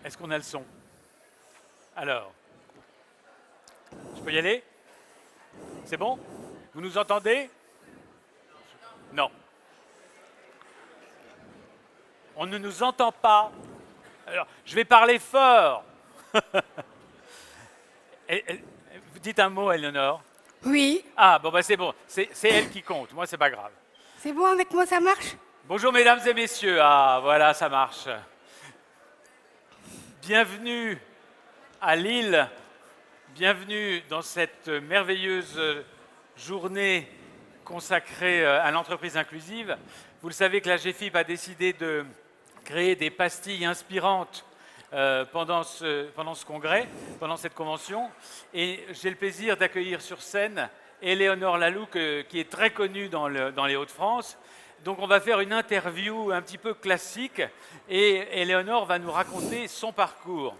Est-ce qu'on a le son? Alors, je peux y aller? C'est bon? Vous nous entendez? Non. On ne nous entend pas. Alors, je vais parler fort. Vous dites un mot, Eleonore? Oui. Ah, bon, bah c'est bon. C'est elle qui compte. Moi, c'est pas grave. C'est bon avec moi, ça marche? Bonjour, mesdames et messieurs. Ah, voilà, ça marche. Bienvenue à Lille. Bienvenue dans cette merveilleuse journée consacrée à l'entreprise inclusive. Vous le savez que la GFIP a décidé de créer des pastilles inspirantes pendant ce congrès, pendant cette convention. Et j'ai le plaisir d'accueillir sur scène Éléonore Laloux, qui est très connue dans les Hauts-de-France. Donc on va faire une interview un petit peu classique et Éléonore va nous raconter son parcours.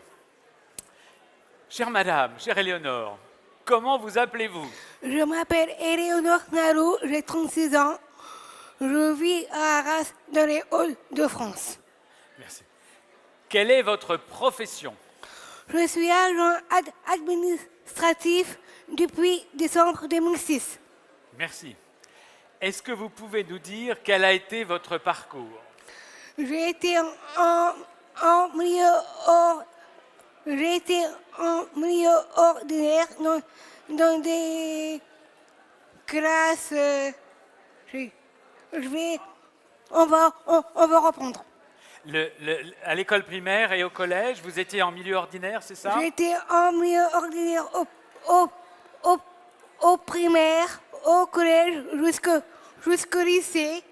Chère madame, chère Éléonore, comment vous appelez-vous? Je m'appelle Éléonore Laloux, j'ai 36 ans. Je vis à Arras, dans les Hauts-de-France. Merci. Quelle est votre profession? Je suis agent administratif depuis décembre 2006. Merci. Est-ce que vous pouvez nous dire quel a été votre parcours? J'ai été en milieu ordinaire dans des classes. On va reprendre. À l'école primaire et au collège, vous étiez en milieu ordinaire, c'est ça? J'étais en milieu ordinaire au primaire, au collège, jusqu'au lycée.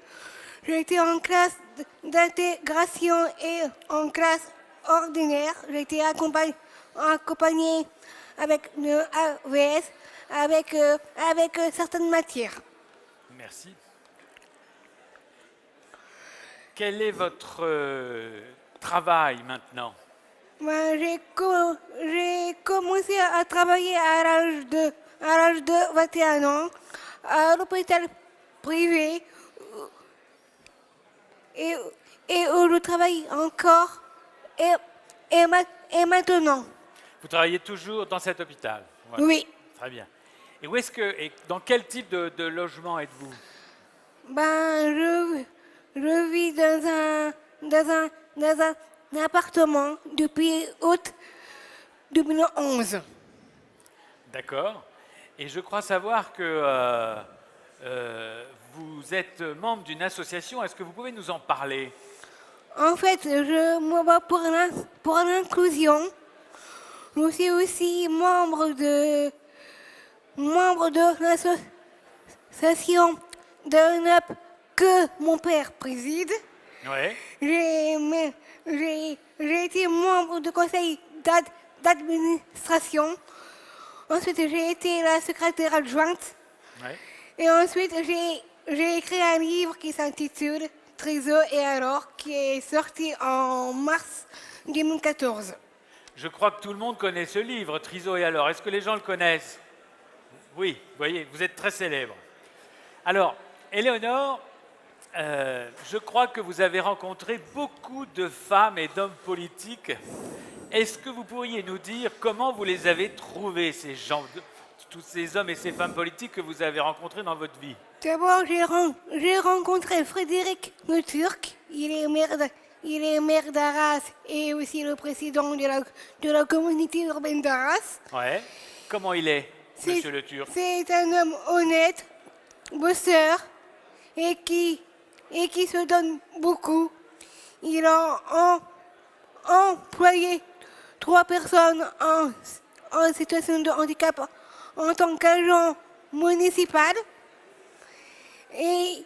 J'étais en classe d'intégration et en classe ordinaire. J'étais accompagnée avec le AVS, avec certaines matières. Merci. Quel est votre travail maintenant? J'ai commencé à travailler à l'âge de 21 ans à l'hôpital privé et où je travaille encore et maintenant. Vous travaillez toujours dans cet hôpital? Voilà. Oui. Très bien. Et dans quel type de logement êtes-vous? Je vis dans un appartement depuis août 2011. D'accord. Et je crois savoir que vous êtes membre d'une association. Est-ce que vous pouvez nous en parler? En fait, je me bats pour l'inclusion. Je suis aussi membre de l'association d'UNUP que mon père préside. Ouais. J'ai été membre du conseil d'administration. Ensuite, j'ai été la secrétaire adjointe. Ouais. Et ensuite, j'ai écrit un livre qui s'intitule Triso et alors, qui est sorti en mars 2014. Je crois que tout le monde connaît ce livre, Triso et alors. Est-ce que les gens le connaissent? Oui, vous voyez, vous êtes très célèbre. Alors, Éléonore, je crois que vous avez rencontré beaucoup de femmes et d'hommes politiques. Est-ce que vous pourriez nous dire comment vous les avez trouvés, ces gens, tous ces hommes et ces femmes politiques que vous avez rencontrés dans votre vie? D'abord, j'ai rencontré Frédéric le Turc. Il est maire d'Arras et aussi le président de la communauté urbaine d'Arras. Ouais. Comment il est, monsieur le Turc? C'est un homme honnête, bosseur et qui se donne beaucoup. Il a employé 3 personnes en situation de handicap en tant qu'agent municipal. Et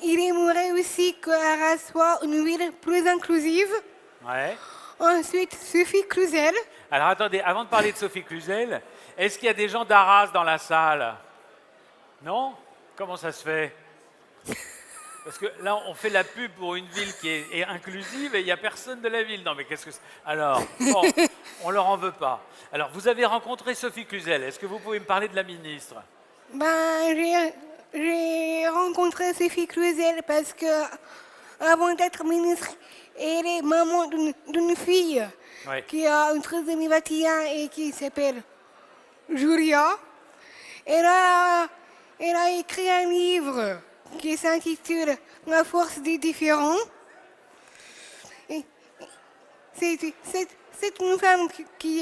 il aimerait aussi que Arras soit une ville plus inclusive. Ouais. Ensuite, Sophie Cluzel. Alors attendez, avant de parler de Sophie Cluzel, est-ce qu'il y a des gens d'Arras dans la salle? Non? Comment ça se fait? Parce que là, on fait la pub pour une ville qui est inclusive et il n'y a personne de la ville. Non, mais qu'est-ce que c'est? Alors, bon, on leur en veut pas. Alors, vous avez rencontré Sophie Cluzel. Est-ce que vous pouvez me parler de la ministre? J'ai rencontré Sophie Cluzel parce que, avant d'être ministre, elle est maman d'une fille Ouais. qui a une trisomie 21 et qui s'appelle Julia. Elle a écrit un livre qui s'intitule La force des différents. Et c'est une femme qui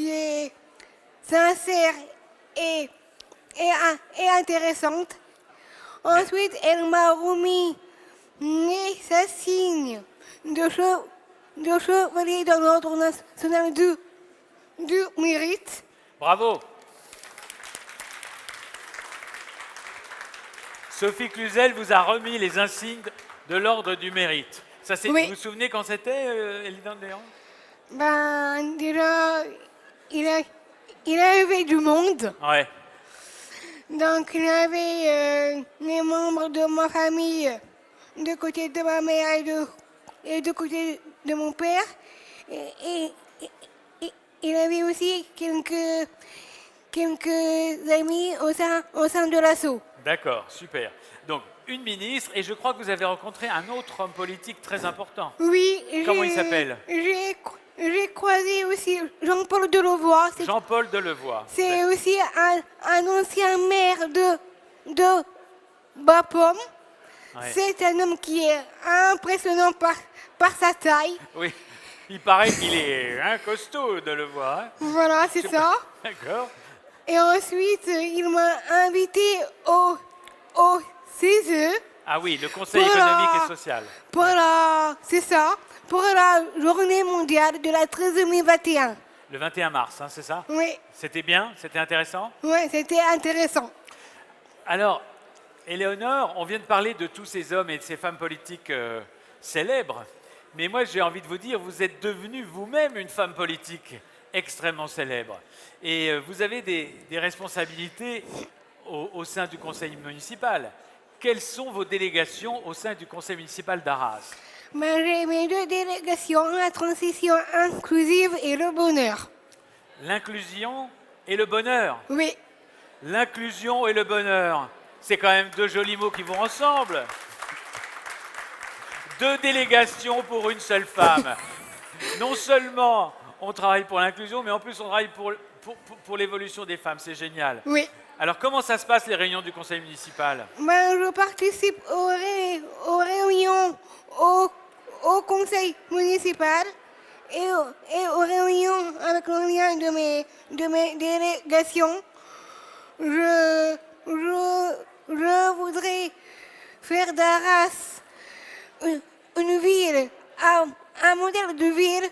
est sincère et intéressante. Ensuite, elle m'a remis sa signe de chevalier dans l'ordre national du mérite. Bravo. Sophie Cluzel vous a remis les insignes de l'ordre du mérite. Ça, Oui. Vous vous souvenez quand c'était, Elisabeth Léon? Ben, déjà, il y avait du monde. Ouais. Donc, il y avait les membres de ma famille, du côté de ma mère et du côté de mon père. Et il y avait aussi quelques amis au sein de l'assaut. D'accord, super. Donc, une ministre, et je crois que vous avez rencontré un autre homme politique très important. Oui. Comment il s'appelle? J'ai croisé aussi Jean-Paul Delevoye. Jean-Paul Delevoye. C'est aussi un ancien maire de Bapaume. Ouais. C'est un homme qui est impressionnant par sa taille. Oui, il paraît qu'il est costaud, Delevoye. Hein. Voilà, c'est ça. D'accord. Et ensuite, il m'a invité au CESE Ah oui, le Conseil Voilà. économique et social. pour la journée mondiale de la trisomie 21. Le 21 mars, hein, c'est ça? Oui, C'était bien? C'était intéressant? c'était intéressant. Alors, Éléonore, on vient de parler de tous ces hommes et de ces femmes politiques célèbres, mais moi j'ai envie de vous dire, vous êtes devenue vous-même une femme politique extrêmement célèbre. Et vous avez des responsabilités au sein du conseil municipal. Quelles sont vos délégations au sein du conseil municipal d'Arras? Ben, j'ai mes deux délégations, la transition inclusive et le bonheur. L'inclusion et le bonheur. Oui, L'inclusion et le bonheur, c'est quand même deux jolis mots qui vont ensemble. Deux délégations pour une seule femme. Non seulement on travaille pour l'inclusion, mais en plus on travaille pour l'évolution des femmes. C'est génial. oui. Alors comment ça se passe les réunions du conseil municipal? Ben, je participe aux réunions au conseil municipal et aux réunions avec le lien de mes délégations. Je voudrais faire d'Arras une ville, un modèle de ville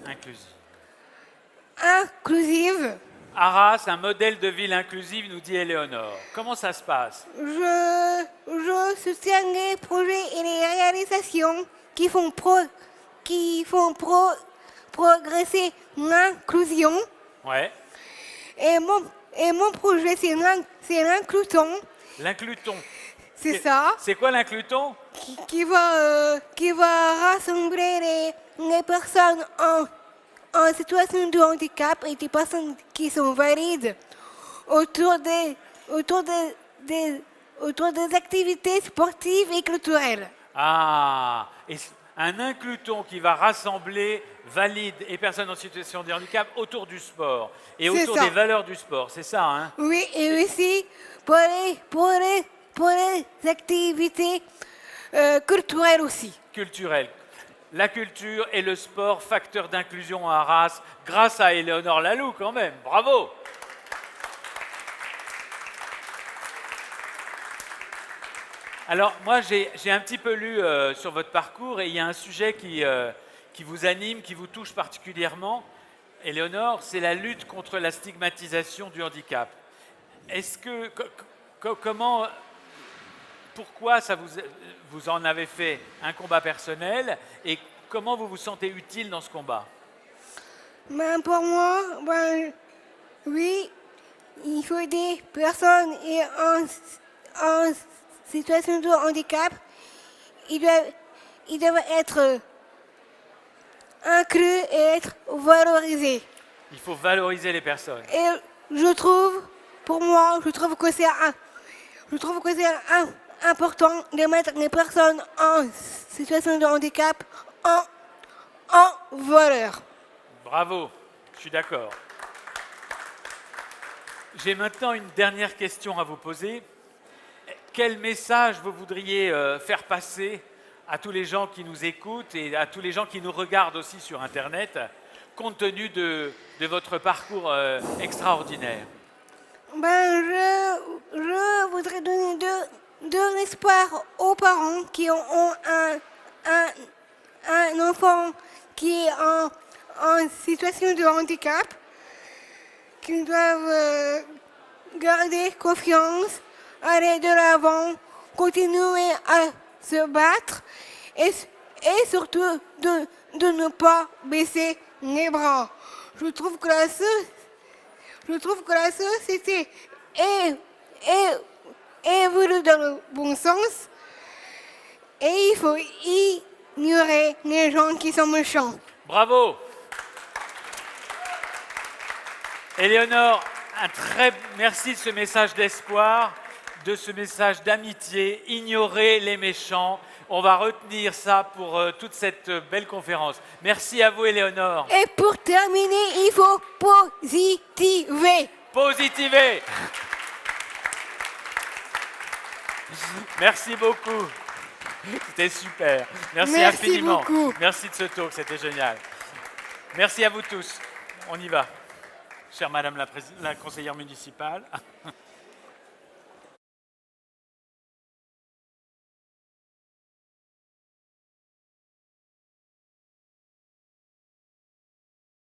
Inclusive. inclusive. Arras, un modèle de ville inclusive, nous dit Éléonore. Comment ça se passe? Je soutiens les projets et les réalisations qui font progresser l'inclusion. Ouais. Et mon projet, c'est l'inclusion. L'incluton. C'est ça, C'est quoi l'incluton? qui va rassembler les personnes en situation de handicap et des personnes qui sont valides autour des activités sportives et culturelles. Ah, et un incluton qui va rassembler valides et personnes en situation de handicap autour du sport et C'est autour ça. des valeurs du sport, c'est ça, hein? Oui, et aussi pour les activités culturelles aussi. Culturel. La culture et le sport, facteur d'inclusion à Arras, grâce à Éléonore Laloux quand même. Bravo! Alors moi j'ai un petit peu lu sur votre parcours et il y a un sujet qui vous anime, qui vous touche particulièrement. Éléonore, c'est la lutte contre la stigmatisation du handicap. Est-ce que, comment, pourquoi ça vous en avez fait un combat personnel et comment vous vous sentez utile dans ce combat? Ben, pour moi, oui, il faut des personnes en situation de handicap. Ils doivent être inclus et être valorisés. Il faut valoriser les personnes. Et je trouve que c'est important de mettre les personnes en situation de handicap en valeur. Bravo, je suis d'accord. J'ai maintenant une dernière question à vous poser. Quel message vous voudriez faire passer à tous les gens qui nous écoutent et à tous les gens qui nous regardent aussi sur Internet, compte tenu de votre parcours extraordinaire? Je voudrais donner de l'espoir aux parents qui ont un enfant qui est en situation de handicap, qu'ils doivent garder confiance, aller de l'avant, continuer à se battre et surtout de ne pas baisser les bras. Je trouve que la société évolue dans le bon sens et il faut ignorer les gens qui sont méchants. Bravo. Éléonore, merci de ce message d'espoir, de ce message d'amitié. Ignorer les méchants. On va retenir ça pour toute cette belle conférence. Merci à vous, Éléonore. Et pour terminer, il faut positiver. Positiver. Merci beaucoup. C'était super. Merci infiniment. Beaucoup. Merci de ce talk, c'était génial. Merci à vous tous. On y va. Chère Madame la conseillère municipale.